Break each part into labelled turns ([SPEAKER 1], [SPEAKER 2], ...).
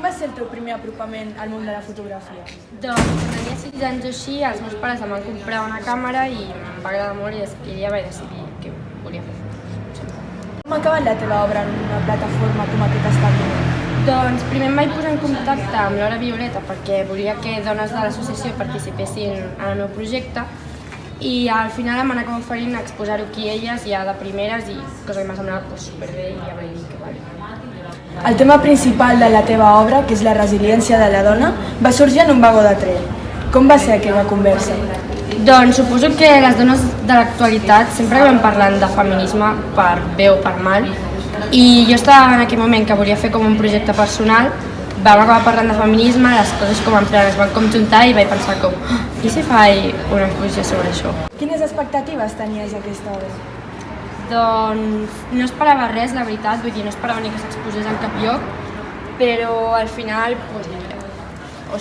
[SPEAKER 1] va ser el teu primer apropament al món de la fotografia?
[SPEAKER 2] Doncs quan tenia 6 anys o així, els meus pares em van comprar una càmera i em va agradar molt i ja vaig decidir que volia fer fotos.
[SPEAKER 1] Com ha acabat la teva obra en una plataforma com aquest establiment?
[SPEAKER 2] Doncs primer em vaig posar en contacte amb l'Hora Violeta perquè volia que dones de l'associació participessin en el meu projecte i al final em van acabar oferint exposar-ho aquí elles ja de primeres i cosa que m'ha semblat superbé i ja vaig dir que vale.
[SPEAKER 1] El tema principal de la teva obra, que és la resiliència de la dona, va sorgir en un vagó de tren. Com va ser aquella conversa?
[SPEAKER 2] Doncs suposo que les dones de l'actualitat sempre acabem parlant de feminisme per bé o per mal i jo estava en aquell moment que volia fer com un projecte personal, vam acabar parlant de feminisme, les coses com es van conjuntar i vaig pensar com i si faig una exposició sobre això?
[SPEAKER 1] Quines expectatives tenies d'aquesta obra?
[SPEAKER 2] Doncs no esperava res, la veritat, vull dir, no esperava ni que s'exposés en cap lloc, però al final,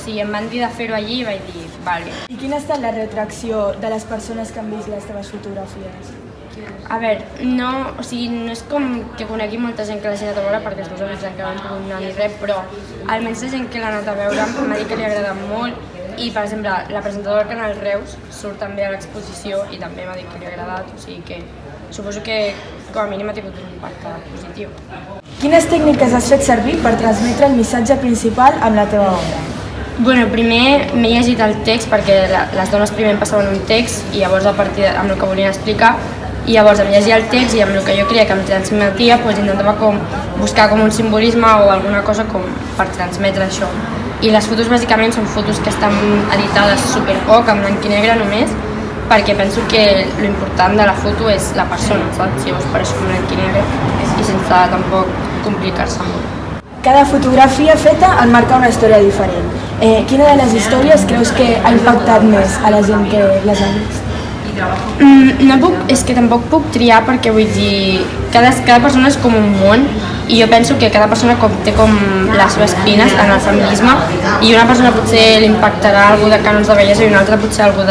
[SPEAKER 2] em van dir de fer-ho allí i vaig dir, vale.
[SPEAKER 1] I quina ha estat la retracció de les persones que han vist les teves fotografies?
[SPEAKER 2] A veure, no és com que conegui molta gent que l'ha anat a veure perquè els meus amics encara no han pogut anar ni res, però almenys la gent que l'ha anat a veure m'ha dit que li ha agradat molt i, per exemple, la presentadora del Canal Reus surt també a l'exposició i també m'ha dit que li ha agradat, o sigui que suposo que com a mínim ha tingut un impacte positiu.
[SPEAKER 1] Quines tècniques has fet servir per transmetre el missatge principal amb la teva obra?
[SPEAKER 2] Bueno, primer m'he llegit el text perquè les dones primer em passaven un text i llavors a partir amb el que volien explicar i llavors em llegia el text i amb el que jo creia que em transmetia intentava buscar com un simbolisme o alguna cosa com per transmetre això. I les fotos bàsicament són fotos que estan editades superpoc, en blanc i negre només, perquè penso que l'important de la foto és la persona, saps? Llavors per això en blanc i negre i sense tampoc complicar-se molt.
[SPEAKER 1] Cada fotografia feta enmarca una història diferent. Quina de les històries creus que ha impactat més a la gent que les ha vist?
[SPEAKER 2] És que tampoc puc triar perquè vull dir, cada persona és com un món i jo penso que cada persona té com les seves espines en el feminisme i una persona potser li impactarà algú de cànons de bellesa i una altra potser algú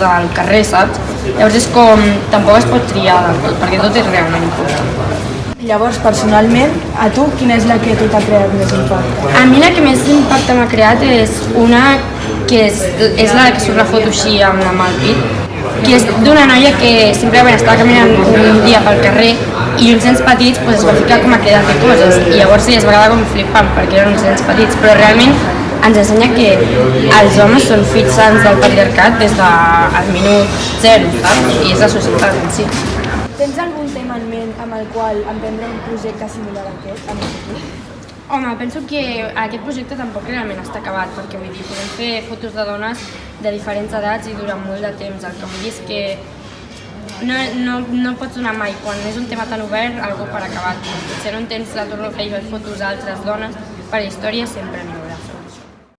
[SPEAKER 2] del carrer, saps? Llavors és com, tampoc es pot triar del tot perquè tot és realment important.
[SPEAKER 1] Llavors, personalment, a tu, quina és la que a tu t'ha creat més impacte?
[SPEAKER 2] A mi la que més impacte m'ha creat és una que és la que surt la foto així amb la mà al pit, que és d'una noia que simplement estava caminant un dia pel carrer i uns nens petits es va ficar com a cridar fer coses i llavors sí, es va quedar com flipant perquè eren uns nens petits, però realment ens ensenya que els homes són fills sants del patriarcat des del minut zero, saps? I és la societat en si.
[SPEAKER 1] Tens algun tema en ment amb el qual emprendre un projecte similar a aquest, en el futur?
[SPEAKER 2] Home, penso que aquest projecte tampoc realment està acabat, perquè vull dir, podem fer fotos de dones de diferents edats i durant molt de temps. El que vull dir és que no pots donar mai, quan és un tema tan obert, algú per acabat. Potser no en tens la torno a fer i veig fotos d'altres dones, per història sempre no.